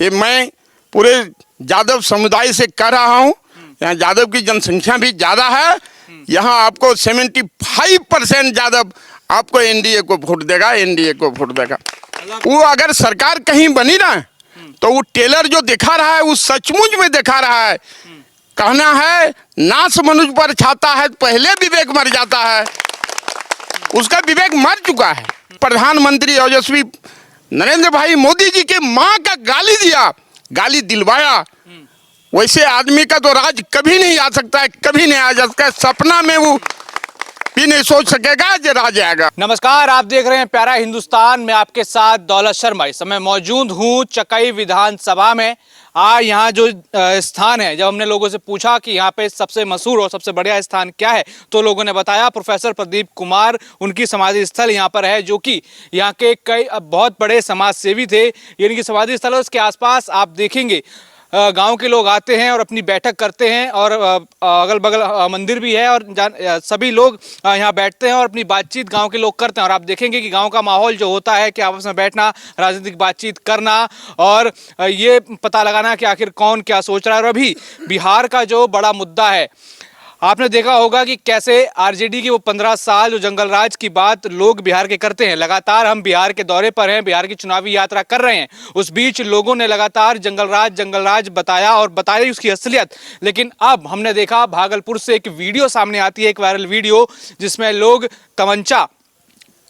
ये मैं पूरे यादव समुदाय से कह रहा हूँ। यहाँ यादव की जनसंख्या भी ज्यादा है। यहाँ आपको 75% यादव आपको एनडीए को वोट देगा, एनडीए को वोट देगा। वो अगर सरकार कहीं बनी ना तो वो टेलर जो दिखा रहा है वो सचमुच में दिखा रहा है। कहना है नाश मनुष्य पर छाता है पहले विवेक मर जाता है, उसका विवेक मर चुका है। प्रधानमंत्री ओजस्वी नरेंद्र भाई मोदी जी के माँ का गाली दिया, गाली दिलवाया। वैसे आदमी का तो राज कभी नहीं आ सकता है, कभी नहीं आ सकता है। सपना में वो भी नहीं सोच सकेगा जो राज आएगा। नमस्कार, आप देख रहे हैं प्यारा हिंदुस्तान में, आपके साथ दौलत शर्मा। इस समय मौजूद हूँ चकाई विधानसभा में। यहाँ जो स्थान है, जब हमने लोगों से पूछा कि यहाँ पे सबसे मशहूर और सबसे बढ़िया स्थान क्या है, तो लोगों ने बताया प्रोफेसर प्रदीप कुमार, उनकी समाधि स्थल यहाँ पर है, जो कि यहाँ के कई बहुत बड़े समाज सेवी थे। ये इनकी समाधि स्थल है। उसके आसपास आप देखेंगे गांव के लोग आते हैं और अपनी बैठक करते हैं, और अगल बगल मंदिर भी है, और सभी लोग यहाँ बैठते हैं और अपनी बातचीत गांव के लोग करते हैं। और आप देखेंगे कि गांव का माहौल जो होता है कि आपस में बैठना, राजनीतिक बातचीत करना और ये पता लगाना कि आखिर कौन क्या सोच रहा है। और अभी बिहार का जो बड़ा मुद्दा है, आपने देखा होगा कि कैसे आरजेडी की वो 15 साल जो जंगल राज की बात लोग बिहार के करते हैं। लगातार हम बिहार के दौरे पर हैं, बिहार की चुनावी यात्रा कर रहे हैं। उस बीच लोगों ने लगातार जंगल राज बताया और बताई उसकी असलियत। लेकिन अब हमने देखा भागलपुर से एक वीडियो सामने आती है, एक वायरल वीडियो, जिसमें लोग तमंचा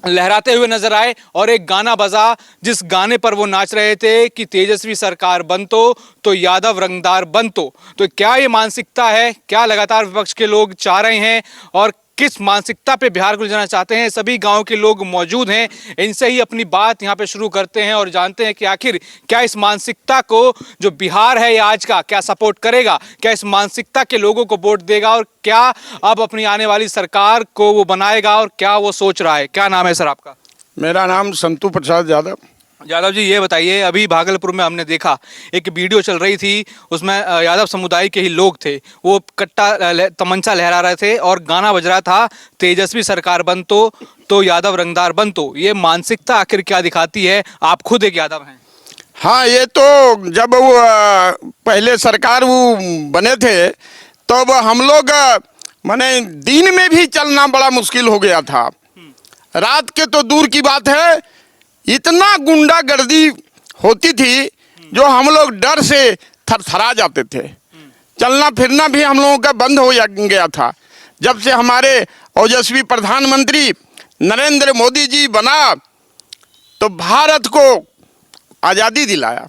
लहराते हुए नजर आए और एक गाना बजा, जिस गाने पर वो नाच रहे थे कि तेजस्वी सरकार बन तो यादव रंगदार बन तो क्या ये मानसिकता है? क्या लगातार विपक्ष के लोग चाह रहे हैं और किस मानसिकता पे बिहार को ले जाना चाहते हैं? सभी गांव के लोग मौजूद हैं, इनसे ही अपनी बात यहां पे शुरू करते हैं और जानते हैं कि आखिर क्या इस मानसिकता को जो बिहार है आज का क्या सपोर्ट करेगा, क्या इस मानसिकता के लोगों को वोट देगा और क्या अब अपनी आने वाली सरकार को वो बनाएगा और क्या वो सोच रहा है। क्या नाम है सर आपका? मेरा नाम संतू प्रसाद यादव। यादव जी, ये बताइए, अभी भागलपुर में हमने देखा एक वीडियो चल रही थी, उसमें यादव समुदाय के ही लोग थे, वो कट्टा तमंचा लहरा रहे थे और गाना बज रहा था तेजस्वी सरकार बन तो यादव रंगदार बन तो। ये मानसिकता आखिर क्या दिखाती है? आप खुद एक यादव हैं। हाँ, ये तो जब वो पहले सरकार वो बने थे तो हम लोग माने दिन में भी चलना बड़ा मुश्किल हो गया था। रात के तो दूर की बात है, इतना गुंडागर्दी होती थी जो हम लोग डर से थरथरा जाते थे। चलना फिरना भी हम लोगों का बंद हो गया था। जब से हमारे ओजस्वी प्रधानमंत्री नरेंद्र मोदी जी बना तो भारत को आज़ादी दिलाया।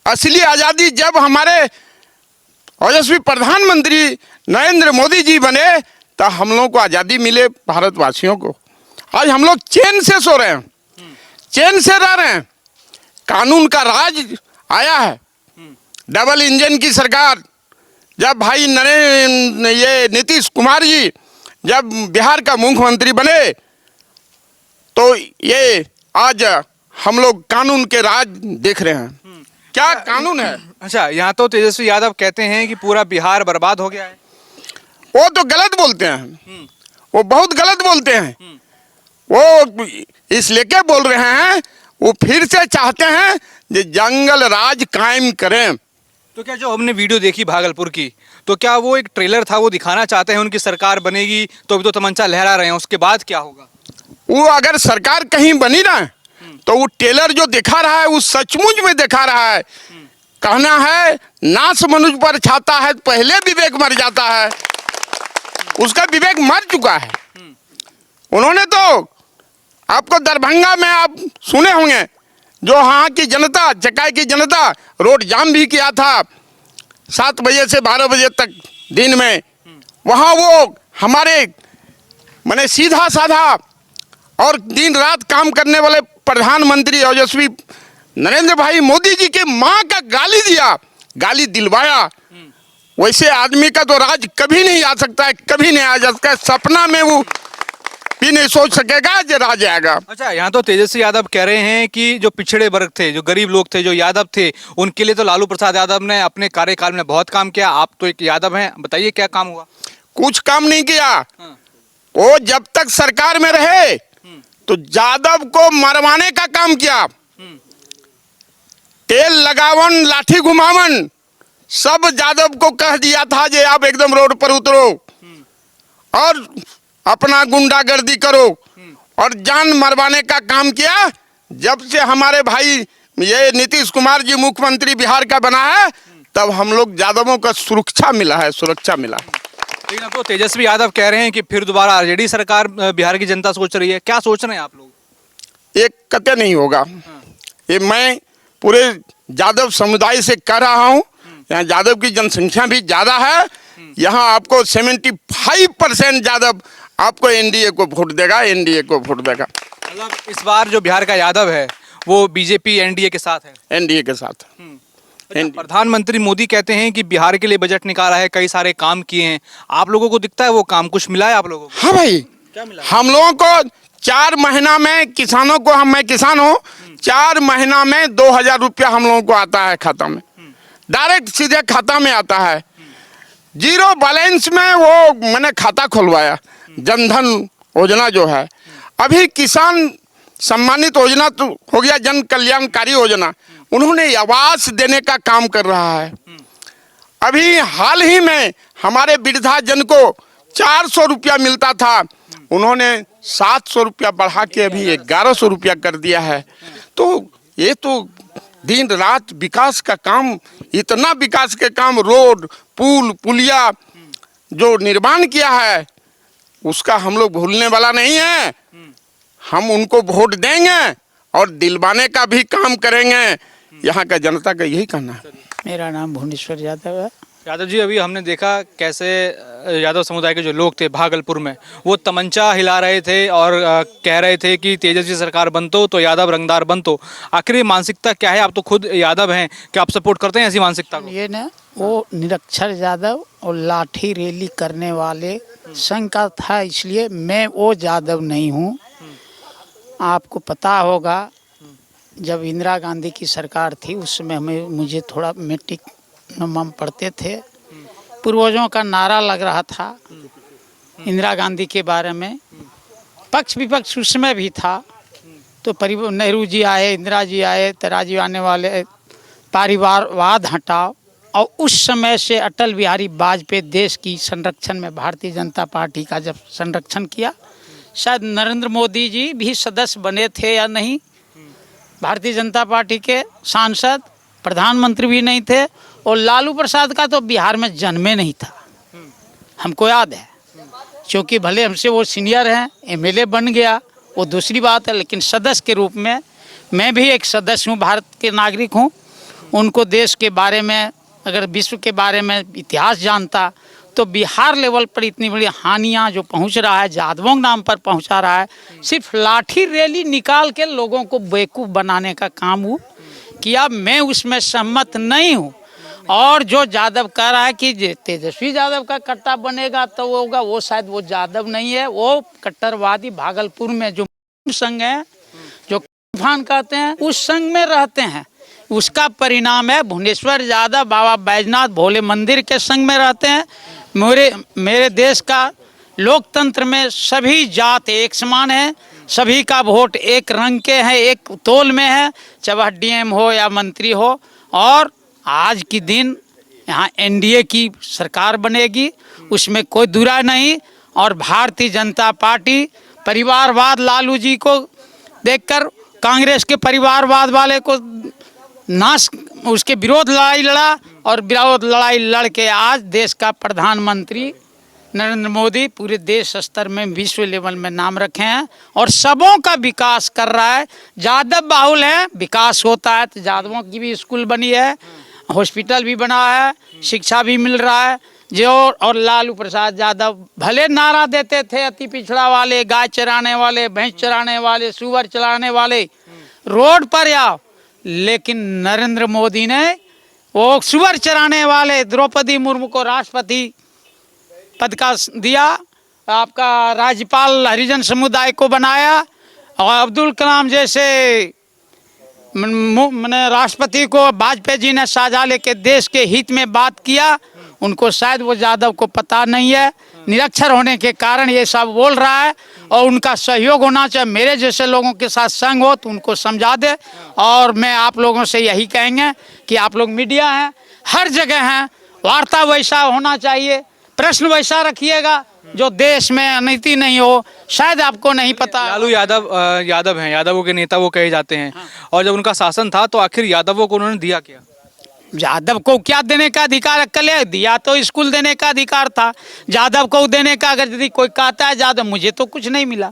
असली आज़ादी जब हमारे ओजस्वी प्रधानमंत्री नरेंद्र मोदी जी बने तो हम लोगों को आज़ादी मिले, भारतवासियों को। आज हम लोग चैन से सो रहे हैं, चैन से रह रहे हैं। कानून का राज आया है। डबल इंजन की सरकार जब भाई ये नीतीश कुमार जी जब बिहार का मुख्यमंत्री बने तो ये आज हम लोग कानून के राज देख रहे हैं। क्या कानून है? अच्छा, यहाँ तो तेजस्वी यादव कहते हैं कि पूरा बिहार बर्बाद हो गया है। वो तो गलत बोलते हैं, वो बहुत गलत बोलते हैं। वो इसलिए क्या बोल रहे हैं, वो फिर से चाहते हैं कि जंगल राज कायम करें। तो क्या जो हमने वीडियो देखी भागलपुर की, तो क्या वो एक ट्रेलर था? वो दिखाना चाहते हैं उनकी सरकार बनेगी तो अभी तो तमंचा लहरा रहे हैं, उसके बाद क्या होगा? वो अगर सरकार कहीं बनी ना तो वो टेलर जो दिखा रहा है वो सचमुच में दिखा रहा है। कहना है नाश मनुष्य पर छाता है पहले विवेक मर जाता है, उसका विवेक मर चुका है। उन्होंने तो आपको दरभंगा में आप सुने होंगे, जो वहाँ की जनता, चकाई की जनता रोड जाम भी किया था 7 बजे से 12 बजे तक दिन में। वहाँ वो हमारे माने सीधा साधा और दिन रात काम करने वाले प्रधानमंत्री ओजस्वी नरेंद्र भाई मोदी जी के माँ का गाली दिया, गाली दिलवाया। वैसे आदमी का तो राज कभी नहीं आ सकता है, कभी नहीं आ सकता है। सपना में वो भी नहीं सोच सकेगा जो राज आएगा। अच्छा, यहाँ तो तेजस्वी यादव कह रहे हैं कि जो पिछड़े वर्ग थे, जो गरीब लोग थे, जो यादव थे, उनके लिए तो लालू प्रसाद यादव ने अपने कार्यकाल में बहुत काम किया। आप तो एक यादव हैं, बताइए क्या काम हुआ? कुछ काम नहीं किया। वो जब तक सरकार में रहे तो यादव को मरवाने का काम किया। तेल लगावन लाठी घुमावन सब यादव को कह दिया था जे आप एकदम रोड पर उतरो और अपना गुंडागर्दी करो और जान मरवाने का काम किया। जब से हमारे भाई ये नीतीश कुमार जी मुख्यमंत्री बिहार का बना है तब हम लोग यादवों का सुरक्षा मिला है, सुरक्षा मिला है। लेकिन अब तो तेजस्वी यादव कह रहे हैं कि फिर दोबारा आरजेडी सरकार बिहार की जनता सोच रही है, क्या सोच रहे हैं आप लोग? एक कतई नहीं होगा। ये मैं पूरे यादव समुदाय से कह रहा हूँ, यहाँ यादव की जनसंख्या भी ज़्यादा है। यहाँ आपको 75% यादव आपको एनडीए को वोट देगा, एनडीए को वोट देगा। मतलब इस बार जो बिहार का यादव है वो बीजेपी एनडीए के साथ है, एनडीए के साथ। अच्छा, प्रधानमंत्री मोदी कहते हैं कि बिहार के लिए बजट निकाला है, कई सारे काम किए हैं। आप लोगों को दिखता है वो काम कुछ मिला है आप लोगों को? हाँ भाई, क्या मिला? हम लोगों को 4 महीना में किसानों को, मैं किसान हूँ, 4 महीना में 2000 रुपया हम लोगों को आता है खाता में, डायरेक्ट सीधे खाता में आता है। 0 बैलेंस में वो मैंने खाता खुलवाया। जनधन योजना जो है, अभी किसान सम्मानित योजना तो हो गया, जन कल्याणकारी योजना, उन्होंने आवास देने का काम कर रहा है। अभी हाल ही में हमारे वृद्धाजन को 400 रुपया मिलता था, उन्होंने 700 रुपया बढ़ा के अभी 1100 रुपया कर दिया है। तो ये तो दिन रात विकास का काम, इतना विकास के काम, रोड पुल पुलिया जो निर्माण किया है उसका हम लोग भूलने वाला नहीं है। हम उनको वोट देंगे और दिलवाने का भी काम करेंगे। यहाँ का जनता का यही कहना है। मेरा नाम भुवनेश्वर यादव है। यादव जी, अभी हमने देखा कैसे यादव समुदाय के जो लोग थे भागलपुर में, वो तमंचा हिला रहे थे और कह रहे थे कि तेजस्वी सरकार बनतो तो यादव रंगदार बनतो। आखिर ये मानसिकता क्या है? आप तो खुद यादव हैं, क्या आप सपोर्ट करते हैं ऐसी मानसिकता को? ये ना वो निरक्षर यादव और लाठी रैली करने वाले संघ का था, इसलिए मैं वो यादव नहीं हूँ। आपको पता होगा जब इंदिरा गांधी की सरकार थी उस समय मुझे थोड़ा मैट्रिक हम पढ़ते थे, पूर्वजों का नारा लग रहा था इंदिरा गांधी के बारे में, पक्ष विपक्ष उसमें भी था। तो नेहरू जी आए, इंदिरा जी आए, तो राजीव आने वाले, परिवारवाद हटाओ। और उस समय से अटल बिहारी वाजपेयी देश की संरक्षण में भारतीय जनता पार्टी का जब संरक्षण किया, शायद नरेंद्र मोदी जी भी सदस्य बने थे या नहीं, भारतीय जनता पार्टी के सांसद, प्रधानमंत्री भी नहीं थे। और लालू प्रसाद का तो बिहार में जन्मे नहीं था, हमको याद है, क्योंकि भले हमसे वो सीनियर हैं, एमएलए बन गया वो दूसरी बात है, लेकिन सदस्य के रूप में मैं भी एक सदस्य हूँ, भारत के नागरिक हूँ। उनको देश के बारे में, अगर विश्व के बारे में इतिहास जानता तो बिहार लेवल पर इतनी बड़ी हानियाँ जो पहुँच रहा है, यादवों के नाम पर पहुँचा रहा है, सिर्फ लाठी रैली निकाल के लोगों को बेवकूफ़ बनाने का काम वो किया। मैं उसमें सहमत नहीं हूँ। और जो यादव कह रहा है कि तेजस्वी यादव का कट्टा बनेगा तो वो होगा, वो शायद वो यादव नहीं है, वो कट्टरवादी भागलपुर में जो संघ है, जो तूफान कहते हैं, उस संघ में रहते हैं। उसका परिणाम है भुवनेश्वर यादव बाबा बैजनाथ भोले मंदिर के संग में रहते हैं। मेरे देश का लोकतंत्र में सभी जात एक समान है, सभी का वोट एक रंग के हैं, एक तोल में है, चाहे डीएम हो या मंत्री हो। और आज की दिन यहाँ एनडीए की सरकार बनेगी, उसमें कोई दुराय नहीं। और भारतीय जनता पार्टी परिवारवाद लालू जी को देखकर कांग्रेस के परिवारवाद वाले को नाश, उसके विरोध लड़ाई लड़ा और विरोध लड़ाई लड़ के आज देश का प्रधानमंत्री नरेंद्र मोदी पूरे देश स्तर में, विश्व लेवल में नाम रखे हैं और सबों का विकास कर रहा है। यादव बाहुल है, विकास होता है तो यादवों की भी स्कूल बनी है, हॉस्पिटल भी बना है, शिक्षा भी मिल रहा है। जो और लालू प्रसाद यादव भले नारा देते थे अति पिछड़ा वाले, गाय चराने वाले, भैंस चराने वाले, सुअर चलाने वाले रोड पर आओ, लेकिन नरेंद्र मोदी ने वो सुअर चराने वाले द्रौपदी मुर्मू को राष्ट्रपति पद का दिया, आपका राज्यपाल हरिजन समुदाय को बनाया और अब्दुल कलाम जैसे मैंने राष्ट्रपति को वाजपेयी जी ने साझा लेके देश के हित में बात किया। उनको शायद वो यादव को पता नहीं है, निरक्षर होने के कारण ये सब बोल रहा है और उनका सहयोग होना चाहिए। मेरे जैसे लोगों के साथ संग हो तो उनको समझा दे। और मैं आप लोगों से यही कहेंगे कि आप लोग मीडिया हैं, हर जगह हैं, वार्ता वैसा होना चाहिए, प्रश्न वैसा रखिएगा जो देश में अनैति नहीं हो। शायद आपको नहीं पता। लालू यादव हैं, यादवों के नेता वो कहे जाते हैं। और जब उनका शासन था तो आखिर यादवों को उन्होंने दिया क्या? यादव को क्या देने का अधिकार अक्ल है? दिया तो स्कूल देने का अधिकार था। यादव को देने का अगर यदि कोई कहता है यादव, मुझे तो कुछ नहीं मिला।